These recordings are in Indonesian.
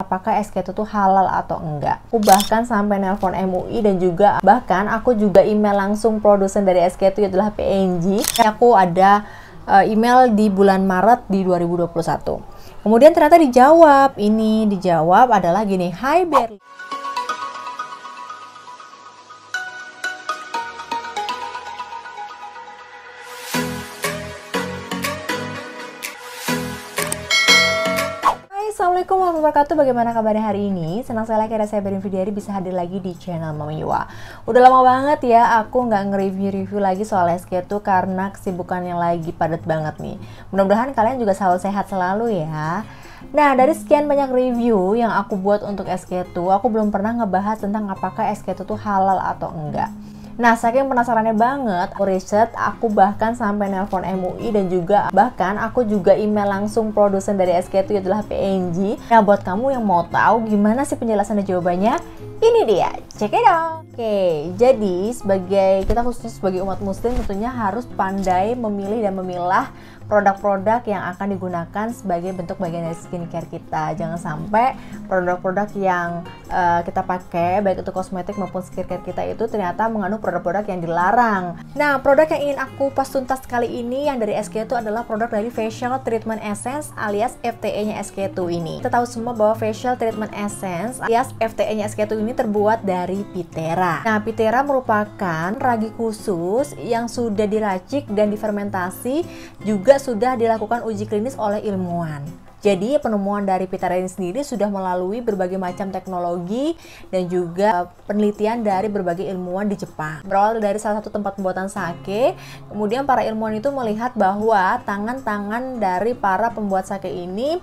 apakah SK2 tuh halal atau enggak. Aku bahkan sampai nelpon MUI dan juga bahkan aku juga email langsung produsen dari SK2 adalah PNG. Aku ada email di bulan Maret di 2021. Kemudian ternyata dijawab. Ini dijawab adalah gini, "Hai Berli. Assalamualaikum warahmatullahi wabarakatuh. Bagaimana kabarnya hari ini? Senang sekali akhirnya saya Berin Vidiari bisa hadir lagi di channel Mama Yuwa. Udah lama banget ya aku nggak nge-review lagi soal SK2 karena kesibukannya lagi padat banget nih. Mudah-mudahan kalian juga selalu sehat selalu ya. Nah, dari sekian banyak review yang aku buat untuk SK2, aku belum pernah ngebahas tentang apakah SK2 tuh halal atau enggak. Nah, saking penasarannya banget, aku riset, aku bahkan sampai nelpon MUI dan juga bahkan aku juga email langsung produsen dari SK2 adalah PNG. Nah, buat kamu yang mau tahu gimana sih penjelasan dan jawabannya, ini dia, check it out. Oke, jadi kita khususnya sebagai umat muslim tentunya harus pandai memilih dan memilah produk-produk yang akan digunakan sebagai bentuk bagian dari skincare kita. Jangan sampai produk-produk yang kita pakai, baik itu kosmetik maupun skincare kita itu ternyata mengandung produk-produk yang dilarang. Nah, produk yang ingin aku kupas tuntas kali ini yang dari SK2 itu adalah produk dari Facial Treatment Essence alias FTE-nya SK2 ini. Kita tahu semua bahwa Facial Treatment Essence alias FTE-nya SK2 ini terbuat dari Pitera. Nah, Pitera merupakan ragi khusus yang sudah diracik dan difermentasi, juga sudah dilakukan uji klinis oleh ilmuwan. Jadi penemuan dari Pitera ini sendiri sudah melalui berbagai macam teknologi dan juga penelitian dari berbagai ilmuwan di Jepang. Berawal dari salah satu tempat pembuatan sake, kemudian para ilmuwan itu melihat bahwa tangan-tangan dari para pembuat sake ini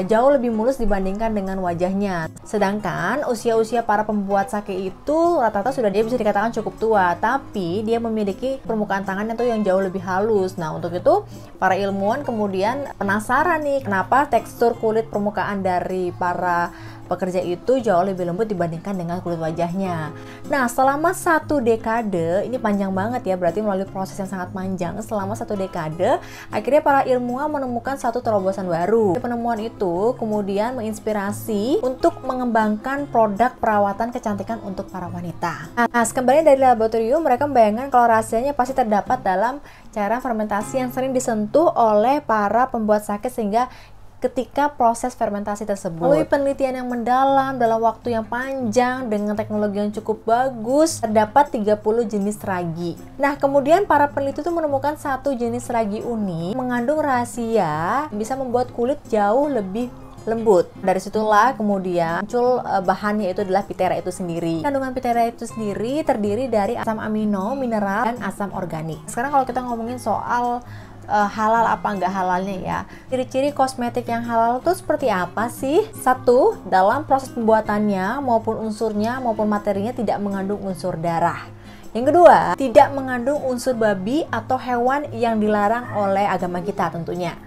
jauh lebih mulus dibandingkan dengan wajahnya. Sedangkan usia-usia para pembuat sake itu rata-rata sudah dia bisa dikatakan cukup tua, tapi dia memiliki permukaan tangannya tuh yang jauh lebih halus. Nah, untuk itu para ilmuwan kemudian penasaran nih, kenapa tekstur kulit permukaan dari para pekerja itu jauh lebih lembut dibandingkan dengan kulit wajahnya. Nah, selama 1 dekade, ini panjang banget ya, berarti melalui proses yang sangat panjang. Selama 1 dekade, akhirnya para ilmuwan menemukan satu terobosan baru. Penemuan itu kemudian menginspirasi untuk mengembangkan produk perawatan kecantikan untuk para wanita. Nah, kembali dari laboratorium, mereka membayangkan kalau rahasianya pasti terdapat dalam cairan fermentasi yang sering disentuh oleh para pembuat sake sehingga ketika proses fermentasi tersebut. Melalui penelitian yang mendalam dalam waktu yang panjang dengan teknologi yang cukup bagus, terdapat 30 jenis ragi. Nah, kemudian para peneliti itu menemukan satu jenis ragi unik mengandung rahasia bisa membuat kulit jauh lebih lembut. Dari situlah kemudian muncul bahannya itu adalah Pitera itu sendiri. Kandungan Pitera itu sendiri terdiri dari asam amino, mineral, dan asam organik. Sekarang kalau kita ngomongin soal halal apa enggak halalnya ya. Ciri-ciri kosmetik yang halal itu seperti apa sih? 1. Dalam proses pembuatannya maupun unsurnya maupun materinya tidak mengandung unsur darah. Yang kedua, tidak mengandung unsur babi atau hewan yang dilarang oleh agama kita tentunya.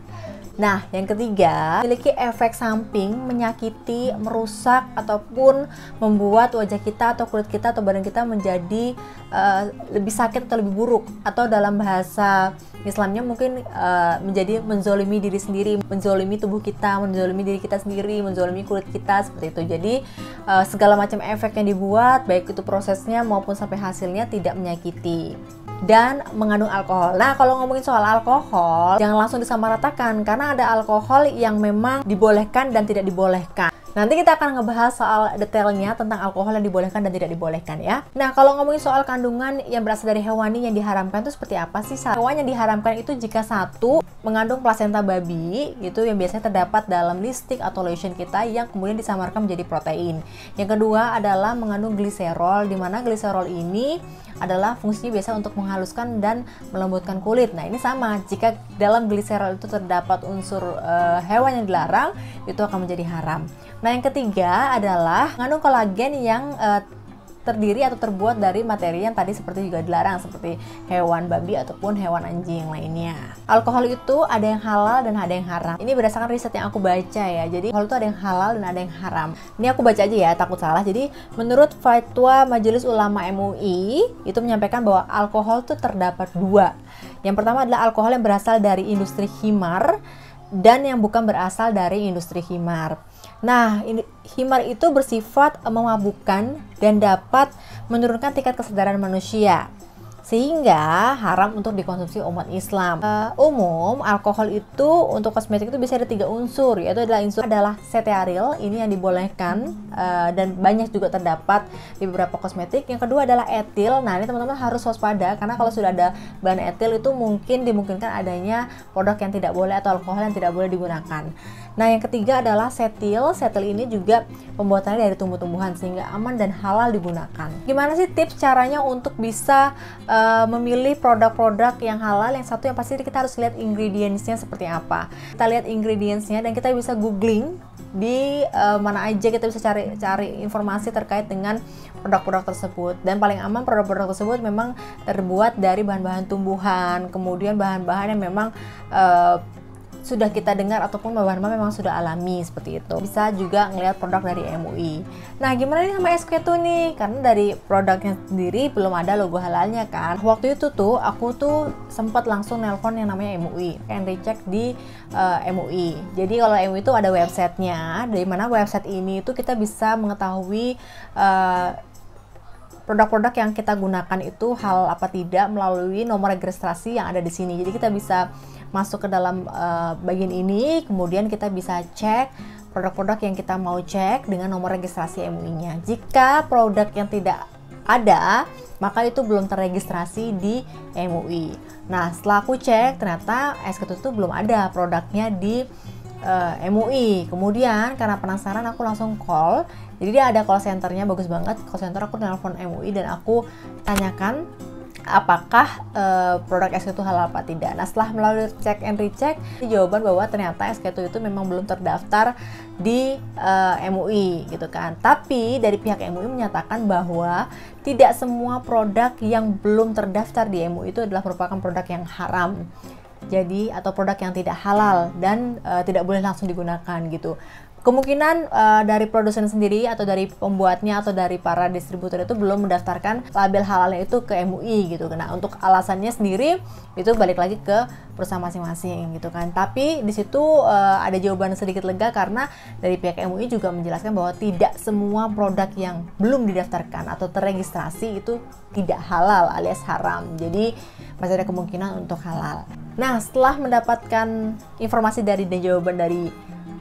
Nah, yang ketiga, memiliki efek samping menyakiti, merusak, ataupun membuat wajah kita atau kulit kita atau badan kita menjadi lebih sakit atau lebih buruk. Atau dalam bahasa Islamnya mungkin menjadi menzolimi diri sendiri, menzolimi tubuh kita, menzolimi diri kita sendiri, menzolimi kulit kita, seperti itu. Jadi segala macam efek yang dibuat, baik itu prosesnya maupun sampai hasilnya tidak menyakiti. Dan mengandung alkohol. Nah, kalau ngomongin soal alkohol, jangan langsung disamaratakan karena ada alkohol yang memang dibolehkan dan tidak dibolehkan. Nanti kita akan ngebahas soal detailnya tentang alkohol yang dibolehkan dan tidak dibolehkan ya. Nah, kalau ngomongin soal kandungan yang berasal dari hewani yang diharamkan itu seperti apa sih? Hewan yang diharamkan itu jika 1 mengandung plasenta babi, itu yang biasanya terdapat dalam lipstick atau lotion kita yang kemudian disamarkan menjadi protein. Yang kedua adalah mengandung gliserol, di mana gliserol ini adalah fungsinya biasa untuk menghaluskan dan melembutkan kulit. Nah, ini sama, jika dalam gliserol itu terdapat unsur hewan yang dilarang, itu akan menjadi haram. Nah, yang ketiga adalah mengandung kolagen yang terdiri atau terbuat dari materi yang tadi seperti juga dilarang, seperti hewan babi ataupun hewan anjing lainnya. Alkohol itu ada yang halal dan ada yang haram. Ini berdasarkan riset yang aku baca ya. Jadi alkohol itu ada yang halal dan ada yang haram. Ini aku baca aja ya, takut salah. Jadi menurut Fatwa Majelis Ulama MUI itu menyampaikan bahwa alkohol itu terdapat 2. Yang pertama adalah alkohol yang berasal dari industri khimar dan yang bukan berasal dari industri khimar. Nah, himar itu bersifat memabukkan dan dapat menurunkan tingkat kesadaran manusia, sehingga haram untuk dikonsumsi umat Islam. Umum alkohol itu untuk kosmetik itu bisa ada 3 unsur, yaitu adalah stearil, ini yang dibolehkan dan banyak juga terdapat di beberapa kosmetik. Yang kedua adalah etil. Nah, ini teman-teman harus waspada karena kalau sudah ada bahan etil itu dimungkinkan adanya produk yang tidak boleh atau alkohol yang tidak boleh digunakan. Nah, yang ketiga adalah setil. Setil ini juga pembuatannya dari tumbuh-tumbuhan sehingga aman dan halal digunakan. Gimana sih tips caranya untuk bisa memilih produk-produk yang halal? Yang satu yang pasti kita harus lihat ingredients-nya seperti apa. Kita lihat ingredients-nya dan kita bisa googling di mana aja kita bisa cari informasi terkait dengan produk-produk tersebut. Dan paling aman produk-produk tersebut memang terbuat dari bahan-bahan tumbuhan, kemudian bahan-bahan yang memang sudah kita dengar ataupun bahan-bahan memang sudah alami seperti itu. Bisa juga ngelihat produk dari MUI. Nah, gimana nih sama SK2 nih? Karena dari produknya sendiri belum ada logo halalnya kan. Waktu itu tuh aku tuh sempat langsung nelpon yang namanya MUI, and dicek di MUI. Jadi kalau MUI itu ada websitenya, dari mana website ini itu kita bisa mengetahui produk-produk yang kita gunakan itu halal apa tidak melalui nomor registrasi yang ada di sini. Jadi kita bisa masuk ke dalam bagian ini, kemudian kita bisa cek produk-produk yang kita mau cek dengan nomor registrasi MUI-nya. Jika produk yang tidak ada, maka itu belum terregistrasi di MUI. Nah, setelah aku cek, ternyata SK2 itu belum ada produknya di MUI. Kemudian karena penasaran aku langsung call. Jadi dia ada call centernya, bagus banget call center. Aku telepon MUI dan aku tanyakan apakah produk SK2 halal apa tidak. Nah, setelah melalui check and recheck, jawaban bahwa ternyata SK2 itu memang belum terdaftar di MUI gitu kan. Tapi dari pihak MUI menyatakan bahwa tidak semua produk yang belum terdaftar di MUI itu adalah merupakan produk yang haram. Jadi atau produk yang tidak halal dan tidak boleh langsung digunakan gitu. Kemungkinan dari produsen sendiri atau dari pembuatnya atau dari para distributor itu belum mendaftarkan label halalnya itu ke MUI gitu. Nah, untuk alasannya sendiri itu balik lagi ke perusahaan masing-masing gitu kan. Tapi di situ ada jawaban sedikit lega karena dari pihak MUI juga menjelaskan bahwa tidak semua produk yang belum didaftarkan atau terregistrasi itu tidak halal alias haram. Jadi masih ada kemungkinan untuk halal. Nah, setelah mendapatkan informasi dan jawaban dari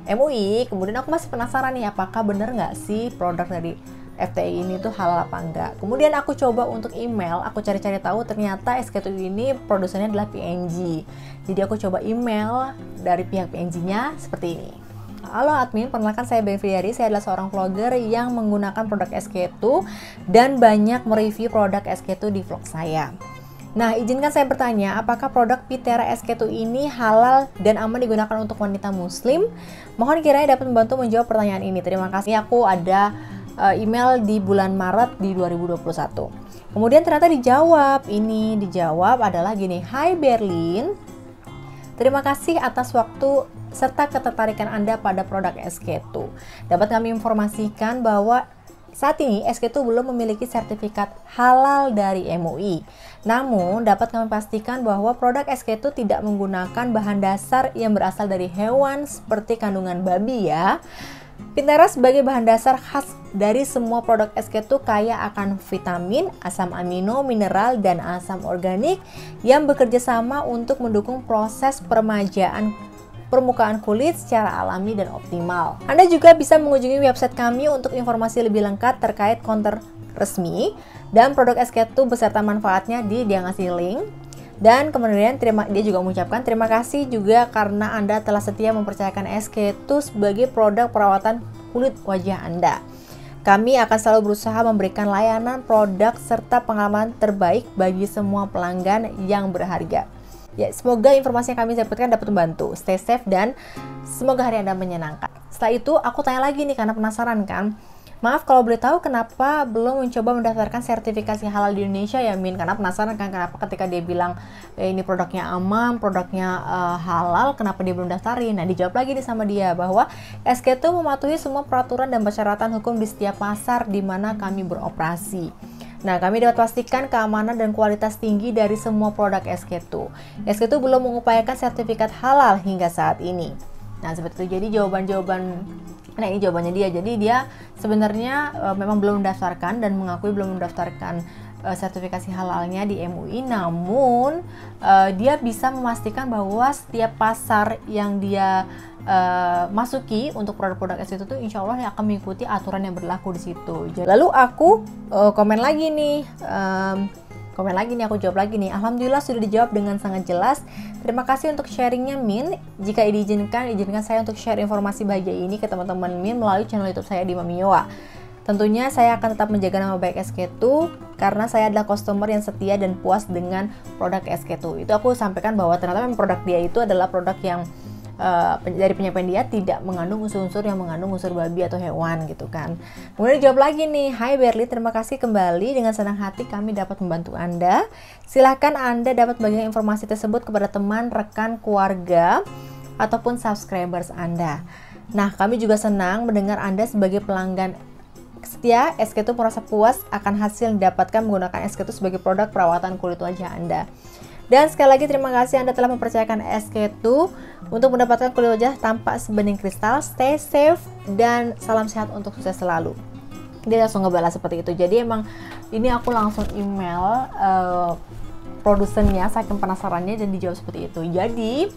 MUI, kemudian aku masih penasaran nih apakah bener nggak sih produk dari FTI ini tuh halal apa enggak. Kemudian aku coba untuk email, aku cari-cari tahu ternyata SK2 ini produsennya adalah PNG. Jadi aku coba email dari pihak PNG-nya seperti ini. Halo admin, perkenalkan saya Benfiari, saya adalah seorang vlogger yang menggunakan produk SK2 dan banyak mereview produk SK2 di vlog saya. Nah, izinkan saya bertanya, apakah produk Pitera SK2 ini halal dan aman digunakan untuk wanita muslim? Mohon kiranya dapat membantu menjawab pertanyaan ini. Terima kasih. Aku ada email di bulan Maret di 2021. Kemudian ternyata dijawab. Ini dijawab adalah gini, Hai Berlin, terima kasih atas waktu serta ketertarikan Anda pada produk SK2. Dapat kami informasikan bahwa saat ini SK2 belum memiliki sertifikat halal dari MUI. Namun, dapat kami pastikan bahwa produk SK2 tidak menggunakan bahan dasar yang berasal dari hewan seperti kandungan babi ya. Pitera sebagai bahan dasar khas dari semua produk SK2 kaya akan vitamin, asam amino, mineral, dan asam organik yang bekerja sama untuk mendukung proses peremajaan permukaan kulit secara alami dan optimal. Anda juga bisa mengunjungi website kami untuk informasi lebih lengkap terkait konter resmi dan produk SK2 beserta manfaatnya dia ngasih link. Dan kemudian dia juga mengucapkan terima kasih juga karena Anda telah setia mempercayakan SK2 sebagai produk perawatan kulit wajah Anda. Kami akan selalu berusaha memberikan layanan produk serta pengalaman terbaik bagi semua pelanggan yang berharga. Ya, semoga informasi yang kami dapatkan dapat membantu. Stay safe dan semoga hari Anda menyenangkan. Setelah itu aku tanya lagi nih karena penasaran kan. Maaf kalau boleh tahu kenapa belum mencoba mendaftarkan sertifikasi halal di Indonesia ya Min? Karena penasaran kan kenapa ketika dia bilang ini produknya aman, produknya halal, kenapa dia belum daftarin? Nah, dijawab lagi nih sama dia bahwa SK2 mematuhi semua peraturan dan persyaratan hukum di setiap pasar di mana kami beroperasi. Nah, kami dapat pastikan keamanan dan kualitas tinggi dari semua produk SK2. SK2 belum mengupayakan sertifikat halal hingga saat ini. Nah, seperti itu. Jadi jawaban-jawaban Nah, ini jawabannya dia. Jadi dia sebenarnya memang belum mendaftarkan dan mengakui belum mendaftarkan sertifikasi halalnya di MUI, namun dia bisa memastikan bahwa setiap pasar yang dia masuki untuk produk-produk es itu tuh insya Allah akan mengikuti aturan yang berlaku di situ. Lalu aku komen lagi nih, aku jawab lagi nih. Alhamdulillah sudah dijawab dengan sangat jelas. Terima kasih untuk sharingnya Min. Jika izinkan saya untuk share informasi bahagia ini ke teman-teman Min melalui channel YouTube saya di Mami Yowa. Tentunya saya akan tetap menjaga nama baik SK2 karena saya adalah customer yang setia dan puas dengan produk SK2. Itu aku sampaikan bahwa ternyata memang produk dia itu adalah produk yang dari penyampaian dia tidak mengandung unsur-unsur yang mengandung unsur babi atau hewan gitu kan. Kemudian dijawab lagi nih, Hai Berli, terima kasih kembali, dengan senang hati kami dapat membantu Anda. Silahkan Anda dapat bagikan informasi tersebut kepada teman, rekan, keluarga, ataupun subscribers Anda. Nah, kami juga senang mendengar Anda sebagai pelanggan setia SK2 merasa puas akan hasil yang didapatkan menggunakan SK2 sebagai produk perawatan kulit wajah Anda. Dan sekali lagi terima kasih Anda telah mempercayakan SK2 untuk mendapatkan kulit wajah tampak sebening kristal. Stay safe dan salam sehat untuk sukses selalu. Dia langsung ngebalas seperti itu. Jadi emang ini aku langsung email produsennya saking penasarannya dan dijawab seperti itu. Jadi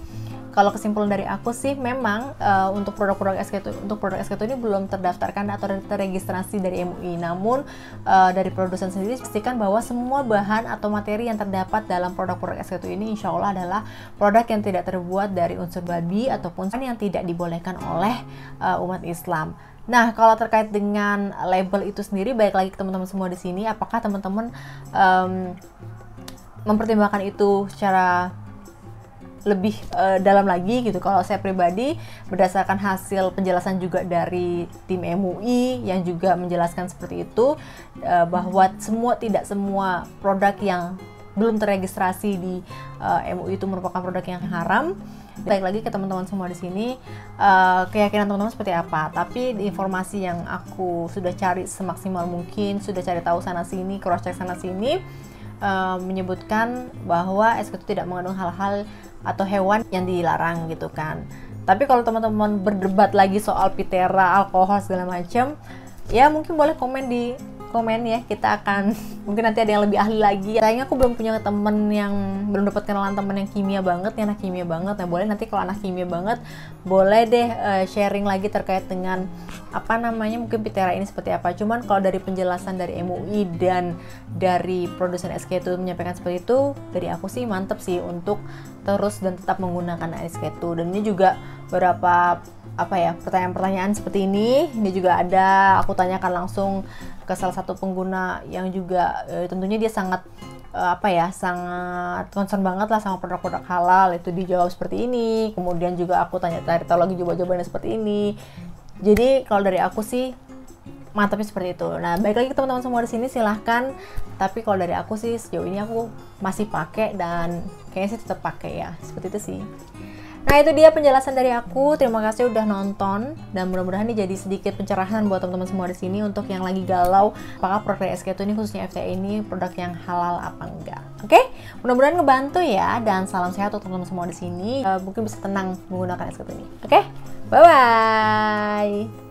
kalau kesimpulan dari aku sih memang untuk produk-produk SK2 ini belum terdaftarkan atau terregistrasi dari MUI. Namun dari produsen sendiri pastikan bahwa semua bahan atau materi yang terdapat dalam produk-produk SK2 ini insya Allah adalah produk yang tidak terbuat dari unsur babi ataupun yang tidak dibolehkan oleh umat Islam. Nah, kalau terkait dengan label itu sendiri, baik lagi ke teman-teman semua di sini, apakah teman-teman mempertimbangkan itu secara lebih dalam lagi gitu. Kalau saya pribadi berdasarkan hasil penjelasan juga dari tim MUI yang juga menjelaskan seperti itu, bahwa tidak semua produk yang belum terregistrasi di MUI itu merupakan produk yang haram. Baik lagi ke teman-teman semua di sini, keyakinan teman-teman seperti apa. Tapi informasi yang aku sudah cari semaksimal mungkin, sudah cari tahu sana sini, cross check sana sini, menyebutkan bahwa SK2 tidak mengandung hal-hal atau hewan yang dilarang gitu kan. Tapi kalau teman-teman berdebat lagi soal pitera, alkohol segala macam, ya mungkin boleh komen di komen ya, kita akan mungkin nanti ada yang lebih ahli lagi. Sayangnya aku belum punya temen yang belum dapat kenalan temen yang kimia banget, yang anak kimia banget. Nah boleh nanti kalau anak kimia banget boleh deh sharing lagi terkait dengan apa namanya mungkin pitera ini seperti apa. Cuman kalau dari penjelasan dari MUI dan dari produsen SK2 menyampaikan seperti itu, dari aku sih mantep sih untuk terus dan tetap menggunakan SK2. Dan ini juga beberapa pertanyaan-pertanyaan seperti ini juga ada aku tanyakan langsung ke salah satu pengguna yang juga tentunya dia sangat sangat concern banget lah sama produk-produk halal, itu dijawab seperti ini. Kemudian juga aku cari tahu lagi jawabannya seperti ini. Jadi kalau dari aku sih mantapnya seperti itu. Nah, baik lagi teman-teman semua di sini silahkan. Tapi kalau dari aku sih sejauh ini aku masih pakai dan kayaknya sih tetap pakai ya. Seperti itu sih. Nah, itu dia penjelasan dari aku. Terima kasih udah nonton dan mudah-mudahan ini jadi sedikit pencerahan buat teman-teman semua di sini untuk yang lagi galau apakah produk SK2 ini khususnya FTI ini produk yang halal apa enggak. Oke? Mudah-mudahan ngebantu ya, dan salam sehat untuk teman-teman semua di sini. Mungkin bisa tenang menggunakan SK2 ini. Oke? Bye bye.